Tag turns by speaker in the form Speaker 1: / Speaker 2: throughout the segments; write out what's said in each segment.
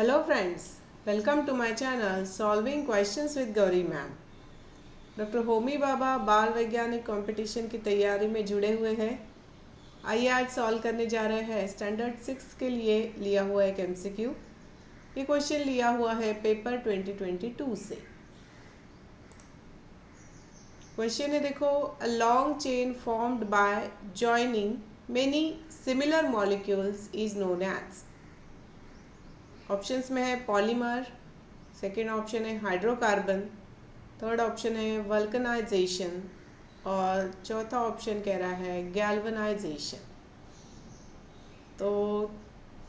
Speaker 1: Hello friends, welcome to my channel Solving Questions with Gauri Ma'am। Doctor Homi Bhabha बाल वैज्ञानिक competition की तैयारी में जुड़े हुए हैं। आइए आज सॉल्व करने जा रहे हैं स्टैंडर्ड 6 के लिए लिया हुआ एक एमसीक्यू। ये क्वेश्चन लिया हुआ है पेपर 2022 से। क्वेश्चन है देखो, a long chain formed by joining many similar molecules is known as. Options में है पॉलीमर, सेकेंड ऑप्शन है हाइड्रोकार्बन, थर्ड ऑप्शन है वल्कनाइजेशन और चौथा ऑप्शन कह रहा है गैल्वनाइजेशन। तो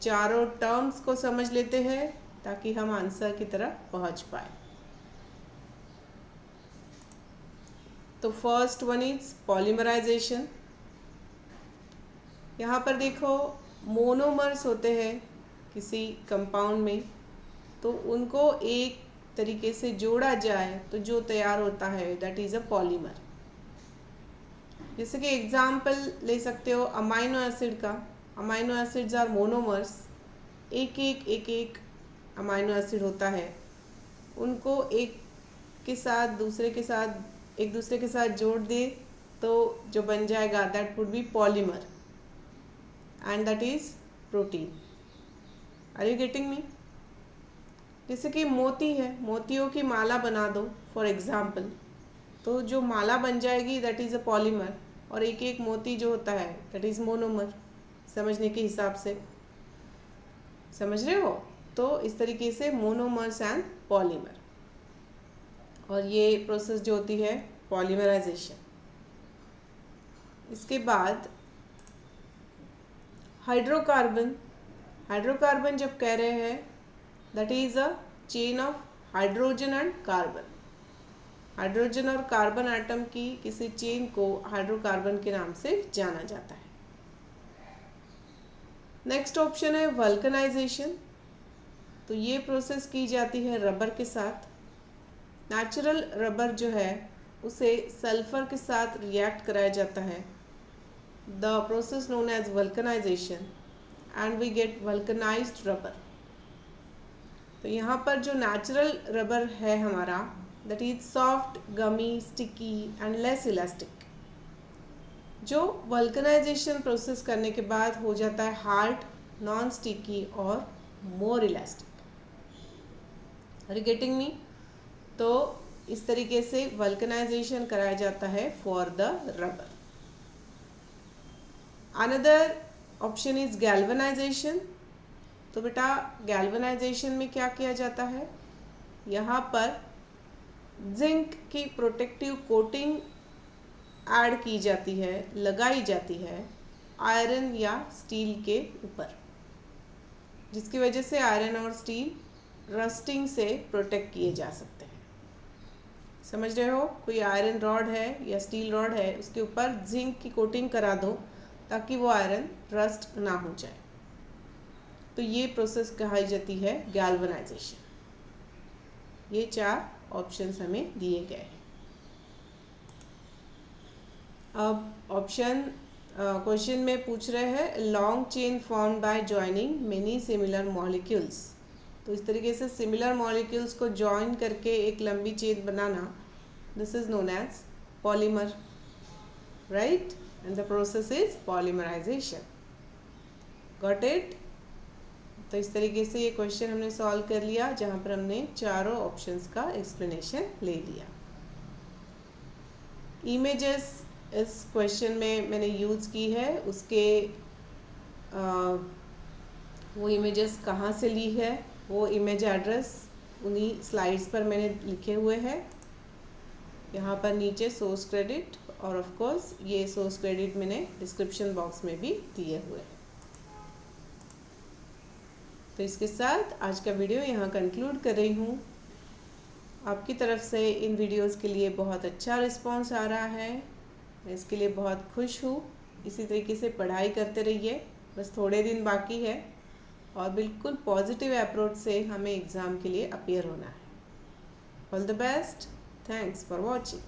Speaker 1: चारों टर्म्स को समझ लेते हैं ताकि हम आंसर की तरफ पहुंच पाए। तो फर्स्ट वन इज पॉलीमराइजेशन। यहाँ पर देखो मोनोमर्स होते हैं किसी कंपाउंड में, तो उनको एक तरीके से जोड़ा जाए तो जो तैयार होता है दैट इज़ अ पॉलीमर। जैसे कि एग्जाम्पल ले सकते हो अमाइनो एसिड का। Amino acids are monomers. एक अमाइनो एसिड होता है, उनको एक दूसरे के साथ जोड़ दे तो जो बन जाएगा that would be polymer and that is protein. Are you getting me? जैसे कि मोती है, मोतियों की माला बना दो फॉर एग्जाम्पल, तो जो माला बन जाएगी दैट इज़ अ पॉलीमर, और एक एक मोती जो होता है दैट इज़ मोनोमर। समझने के हिसाब से समझ रहे हो? तो इस तरीके से मोनोमर्स एंड पॉलीमर, और ये प्रोसेस जो होती है पॉलीमराइजेशन। इसके बाद हाइड्रोकार्बन। हाइड्रोकार्बन जब कह रहे हैं that is a chain of hydrogen and carbon. Hydrogen और कार्बन एटम की किसी चेन को हाइड्रोकार्बन के नाम से जाना जाता है। नेक्स्ट ऑप्शन है वल्कनाइजेशन। तो ये प्रोसेस की जाती है रबर के साथ। नेचुरल रबर जो है उसे सल्फर के साथ रिएक्ट कराया जाता है, the process known as vulcanization, and we get vulcanized rubber. तो यहाँ पर जो नेचुरल रबर है हमारा that is soft, gummy, sticky and less elastic. जो वल्कनाइजेशन प्रोसेस करने के बाद हो जाता है हार्ड, नॉन स्टिकी और more elastic. Are you getting me? तो इस तरीके से वल्कनाइजेशन कराया जाता है for the rubber. Another option is galvanization. तो बेटा गैल्वनाइजेशन में क्या किया जाता है, यहाँ पर जिंक की प्रोटेक्टिव कोटिंग ऐड की जाती है, लगाई जाती है आयरन या स्टील के ऊपर, जिसकी वजह से आयरन और स्टील रस्टिंग से प्रोटेक्ट किए जा सकते हैं। समझ रहे हो? कोई आयरन रॉड है या स्टील रॉड है, उसके ऊपर जिंक की कोटिंग करा दो ताकि वो आयरन रस्ट ना हो जाए। तो ये प्रोसेस कही जाती है गैल्वनाइजेशन। ये चार ऑप्शंस हमें दिए गए हैं। अब ऑप्शन क्वेश्चन में पूछ रहे हैं long chain form by joining many similar molecules. तो इस तरीके से सिमिलर मॉलिक्यूल्स को जॉइन करके एक लंबी चेन बनाना, this is known as polymer, right? And the process is polymerization. Got it? तो इस तरीके से ये क्वेश्चन हमने सॉल्व कर लिया, जहाँ पर हमने चारों ऑप्शंस का एक्सप्लेनेशन ले लिया। इमेजेस इस क्वेश्चन में मैंने यूज़ की है, उसके वो इमेजेस कहाँ से ली है, वो इमेज एड्रेस उन्हीं स्लाइड्स पर मैंने लिखे हुए हैं। यहाँ पर नीचे सोर्स क्रेडिट, और ऑफ कोर्स ये सोर्स क्रेडिट मैंने डिस्क्रिप्शन बॉक्स में भी दिए हुए हैं। तो इसके साथ आज का वीडियो यहाँ कंक्लूड कर रही हूँ। आपकी तरफ से इन वीडियोस के लिए बहुत अच्छा रिस्पांस आ रहा है, मैं इसके लिए बहुत खुश हूँ। इसी तरीके से पढ़ाई करते रहिए, बस थोड़े दिन बाकी है और बिल्कुल पॉजिटिव अप्रोच से हमें एग्ज़ाम के लिए अपीयर होना है। All the best, thanks for watching.